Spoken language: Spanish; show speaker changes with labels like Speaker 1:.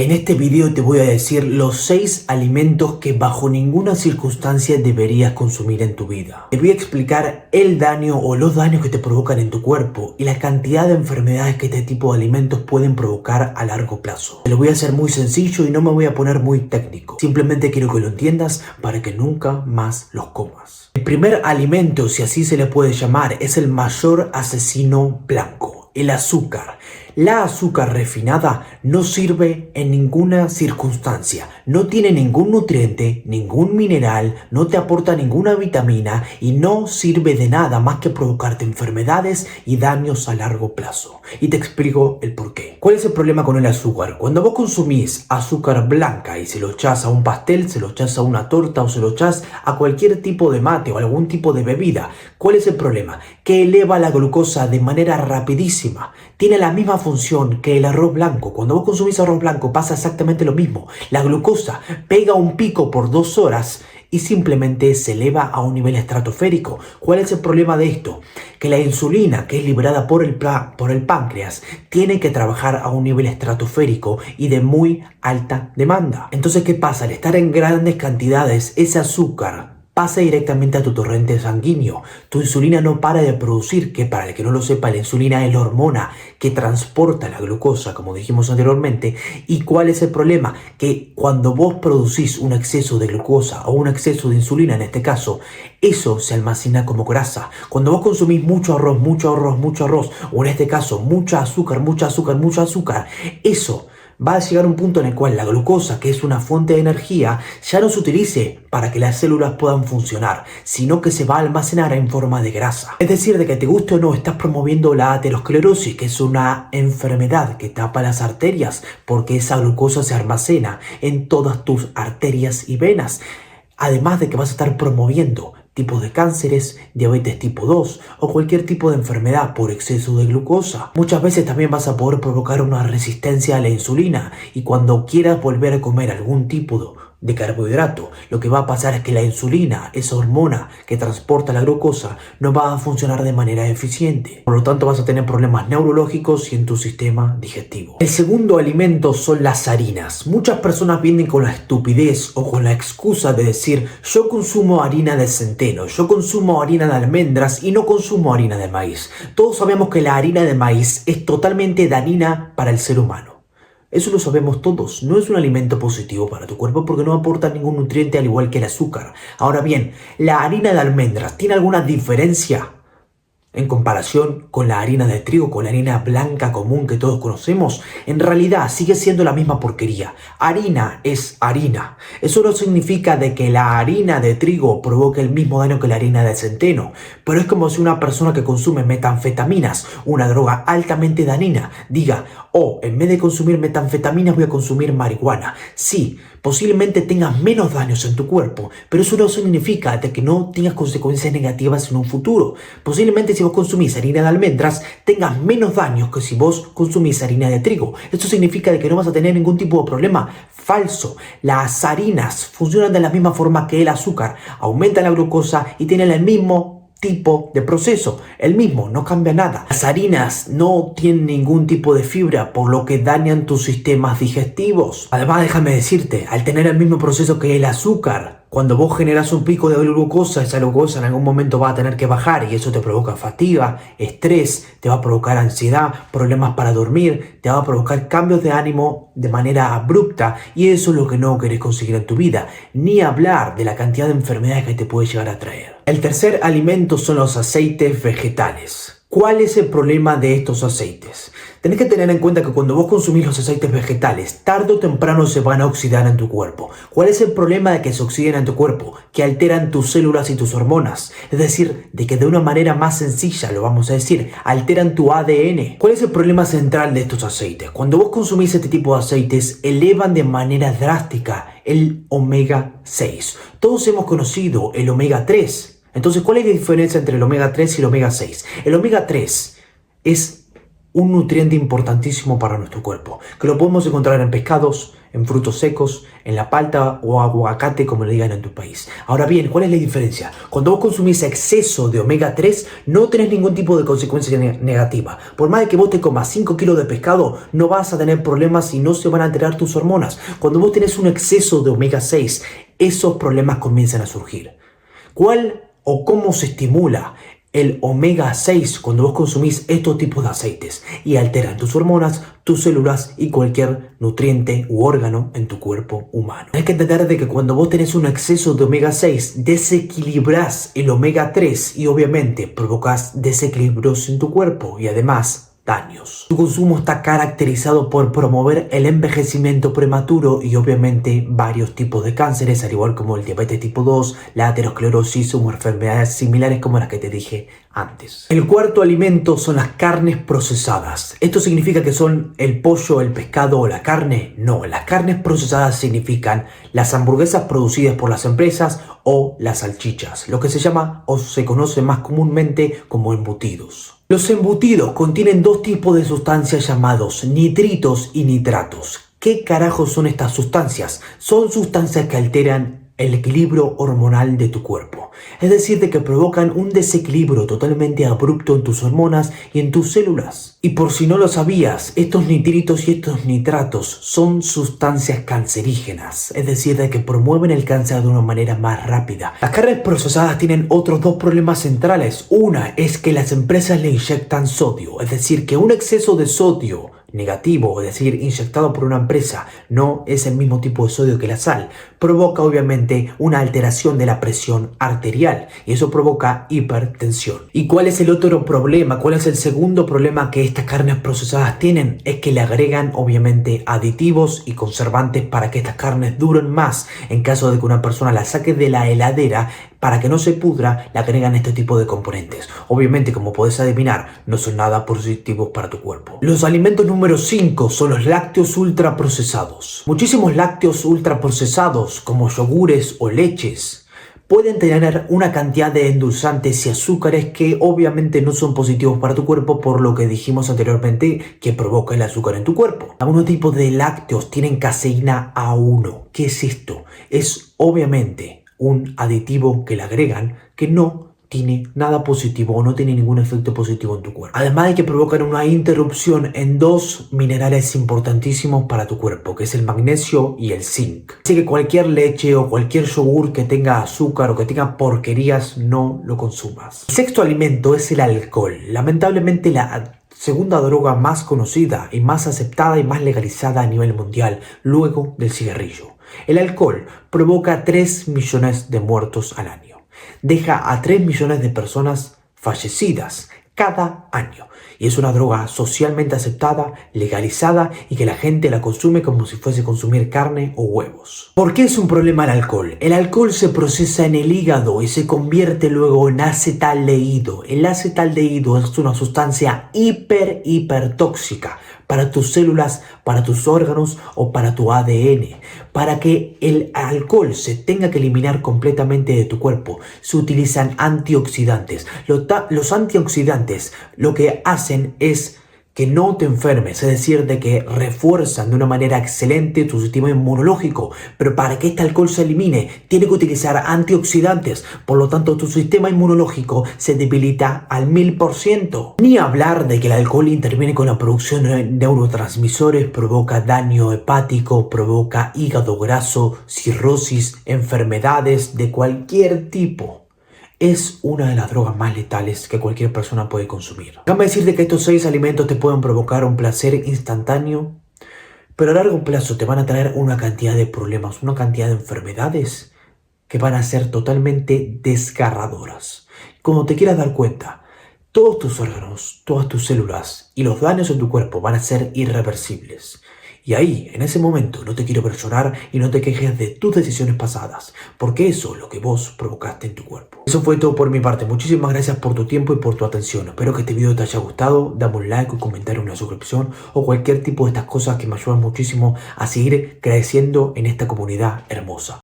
Speaker 1: En este video te voy a decir los 6 alimentos que bajo ninguna circunstancia deberías consumir en tu vida. Te voy a explicar el daño o los daños que te provocan en tu cuerpo y la cantidad de enfermedades que este tipo de alimentos pueden provocar a largo plazo. Te lo voy a hacer muy sencillo y no me voy a poner muy técnico. Simplemente quiero que lo entiendas para que nunca más los comas. El primer alimento, si así se le puede llamar, es el mayor asesino blanco: el azúcar. La azúcar refinada no sirve en ninguna circunstancia, no tiene ningún nutriente, ningún mineral, no te aporta ninguna vitamina y no sirve de nada más que provocarte enfermedades y daños a largo plazo. Y te explico el porqué. ¿Cuál es el problema con el azúcar? Cuando vos consumís azúcar blanca y se lo echás a un pastel, se lo echás a una torta o se lo echás a cualquier tipo de mate o algún tipo de bebida, ¿cuál es el problema? Que eleva la glucosa de manera rapidísima. Tiene la misma función que el arroz blanco. Cuando vos consumís arroz blanco pasa exactamente lo mismo. La glucosa pega un pico por 2 horas y simplemente se eleva a un nivel estratosférico. ¿Cuál es el problema de esto? Que la insulina, que es liberada por el páncreas, tiene que trabajar a un nivel estratosférico y de muy alta demanda. Entonces, ¿qué pasa? Al estar en grandes cantidades, ese azúcar pasa directamente a tu torrente sanguíneo. Tu insulina no para de producir, que para el que no lo sepa, la insulina es la hormona que transporta la glucosa, como dijimos anteriormente. ¿Y cuál es el problema? Que cuando vos producís un exceso de glucosa o un exceso de insulina, en este caso, eso se almacena como grasa. Cuando vos consumís mucho arroz, o en este caso, mucho azúcar, eso va a llegar a un punto en el cual la glucosa, que es una fuente de energía, ya no se utilice para que las células puedan funcionar, sino que se va a almacenar en forma de grasa. Es decir, de que te guste o no, estás promoviendo la aterosclerosis, que es una enfermedad que tapa las arterias, porque esa glucosa se almacena en todas tus arterias y venas. Además de que vas a estar promoviendo tipos de cánceres, diabetes tipo 2 o cualquier tipo de enfermedad por exceso de glucosa. Muchas veces también vas a poder provocar una resistencia a la insulina y cuando quieras volver a comer algún tipo de carbohidrato, lo que va a pasar es que la insulina, esa hormona que transporta la glucosa, no va a funcionar de manera eficiente. Por lo tanto, vas a tener problemas neurológicos y en tu sistema digestivo. El segundo alimento son las harinas. Muchas personas vienen con la estupidez o con la excusa de decir: yo consumo harina de centeno, yo consumo harina de almendras y no consumo harina de maíz. Todos sabemos que la harina de maíz es totalmente dañina para el ser humano. Eso lo sabemos todos. No es un alimento positivo para tu cuerpo porque no aporta ningún nutriente, al igual que el azúcar. Ahora bien, ¿la harina de almendras tiene alguna diferencia en comparación con la harina de trigo, con la harina blanca común que todos conocemos? En realidad sigue siendo la misma porquería. Harina es harina. Eso no significa de que la harina de trigo provoque el mismo daño que la harina de centeno, pero es como si una persona que consume metanfetaminas, una droga altamente dañina, diga: en vez de consumir metanfetaminas voy a consumir marihuana. Sí, posiblemente tengas menos daños en tu cuerpo, pero eso no significa de que no tengas consecuencias negativas en un futuro. Posiblemente si vos consumís harina de almendras tengas menos daños que si vos consumís harina de trigo. Esto significa de que no vas a tener ningún tipo de problema. Falso. Las harinas funcionan de la misma forma que el azúcar. Aumentan la glucosa y tienen el mismo tipo de proceso, el mismo, no cambia nada. Las harinas no tienen ningún tipo de fibra, por lo que dañan tus sistemas digestivos. Además, déjame decirte, al tener el mismo proceso que el azúcar, cuando vos generas un pico de glucosa, esa glucosa en algún momento va a tener que bajar y eso te provoca fatiga, estrés, te va a provocar ansiedad, problemas para dormir, te va a provocar cambios de ánimo de manera abrupta y eso es lo que no querés conseguir en tu vida, ni hablar de la cantidad de enfermedades que te puede llegar a traer. El tercer alimento son los aceites vegetales. ¿Cuál es el problema de estos aceites? Tenés que tener en cuenta que cuando vos consumís los aceites vegetales, tarde o temprano se van a oxidar en tu cuerpo. ¿Cuál es el problema de que se oxiden en tu cuerpo? Que alteran tus células y tus hormonas. Es decir, de que de una manera más sencilla, lo vamos a decir, alteran tu ADN. ¿Cuál es el problema central de estos aceites? Cuando vos consumís este tipo de aceites, elevan de manera drástica el omega 6. Todos hemos conocido el omega 3. Entonces, ¿cuál es la diferencia entre el omega 3 y el omega 6? El omega 3 es un nutriente importantísimo para nuestro cuerpo, que lo podemos encontrar en pescados, en frutos secos, en la palta o aguacate, como le digan en tu país. Ahora bien, ¿cuál es la diferencia? Cuando vos consumís exceso de omega 3, no tenés ningún tipo de consecuencia negativa. Por más de que vos te comas 5 kilos de pescado, no vas a tener problemas y no se van a alterar tus hormonas. Cuando vos tenés un exceso de omega 6, esos problemas comienzan a surgir. ¿Cuál o cómo se estimula el omega 6 cuando vos consumís estos tipos de aceites? Y alteran tus hormonas, tus células y cualquier nutriente u órgano en tu cuerpo humano. Hay que entender de que cuando vos tenés un exceso de omega 6, desequilibrás el omega 3 y obviamente provocas desequilibrios en tu cuerpo y además daños. Su consumo está caracterizado por promover el envejecimiento prematuro y obviamente varios tipos de cánceres, al igual como el diabetes tipo 2, la aterosclerosis o enfermedades similares como las que te dije antes. El cuarto alimento son las carnes procesadas. ¿Esto significa que son el pollo, el pescado o la carne? No, las carnes procesadas significan las hamburguesas producidas por las empresas o las salchichas, lo que se llama o se conoce más comúnmente como embutidos. Los embutidos contienen dos tipos de sustancias llamados nitritos y nitratos. ¿Qué carajos son estas sustancias? Son sustancias que alteran el equilibrio hormonal de tu cuerpo. Es decir, de que provocan un desequilibrio totalmente abrupto en tus hormonas y en tus células. Y por si no lo sabías, estos nitritos y estos nitratos son sustancias cancerígenas. Es decir, de que promueven el cáncer de una manera más rápida. Las carnes procesadas tienen otros dos problemas centrales. Una es que las empresas le inyectan sodio. Es decir, que un exceso de sodio negativo, es decir, inyectado por una empresa, no es el mismo tipo de sodio que la sal, provoca obviamente una alteración de la presión arterial y eso provoca hipertensión. ¿Y cuál es el otro problema? ¿Cuál es el segundo problema que estas carnes procesadas tienen? Es que le agregan obviamente aditivos y conservantes para que estas carnes duren más. En caso de que una persona la saque de la heladera, para que no se pudra, le agregan este tipo de componentes. Obviamente, como podés adivinar, no son nada positivos para tu cuerpo. Los alimentos número 5 son los lácteos ultraprocesados. Muchísimos lácteos ultraprocesados, como yogures o leches, pueden tener una cantidad de endulzantes y azúcares que obviamente no son positivos para tu cuerpo, por lo que dijimos anteriormente que provoca el azúcar en tu cuerpo. Algunos tipos de lácteos tienen caseína A1. ¿Qué es esto? Es obviamente un aditivo que le agregan que no tiene nada positivo o no tiene ningún efecto positivo en tu cuerpo. Además de que provocan una interrupción en dos minerales importantísimos para tu cuerpo, que es el magnesio y el zinc. Así que cualquier leche o cualquier yogur que tenga azúcar o que tenga porquerías, no lo consumas. El sexto alimento es el alcohol. Lamentablemente la segunda droga más conocida y más aceptada y más legalizada a nivel mundial, luego del cigarrillo. El alcohol provoca 3 millones de muertos al año. Deja a 3 millones de personas fallecidas cada año. Y es una droga socialmente aceptada, legalizada y que la gente la consume como si fuese consumir carne o huevos. ¿Por qué es un problema el alcohol? El alcohol se procesa en el hígado y se convierte luego en acetaldehído. El acetaldehído es una sustancia hipertóxica para tus células, para tus órganos o para tu ADN. Para que el alcohol se tenga que eliminar completamente de tu cuerpo, se utilizan antioxidantes. Los antioxidantes lo que hacen es que no te enfermes, es decir, de que refuerzan de una manera excelente tu sistema inmunológico, pero para que este alcohol se elimine, tiene que utilizar antioxidantes, por lo tanto tu sistema inmunológico se debilita al 1000%. Ni hablar de que el alcohol interviene con la producción de neurotransmisores, provoca daño hepático, provoca hígado graso, cirrosis, enfermedades de cualquier tipo. Es una de las drogas más letales que cualquier persona puede consumir. Déjame decirte que estos 6 alimentos te pueden provocar un placer instantáneo, pero a largo plazo te van a traer una cantidad de problemas, una cantidad de enfermedades que van a ser totalmente desgarradoras. Como te quieras dar cuenta, todos tus órganos, todas tus células y los daños en tu cuerpo van a ser irreversibles. Y ahí, en ese momento, no te quiero ver llorar y no te quejes de tus decisiones pasadas, porque eso es lo que vos provocaste en tu cuerpo. Eso fue todo por mi parte. Muchísimas gracias por tu tiempo y por tu atención. Espero que este video te haya gustado. Dame un like, un comentario, una suscripción o cualquier tipo de estas cosas que me ayudan muchísimo a seguir creciendo en esta comunidad hermosa.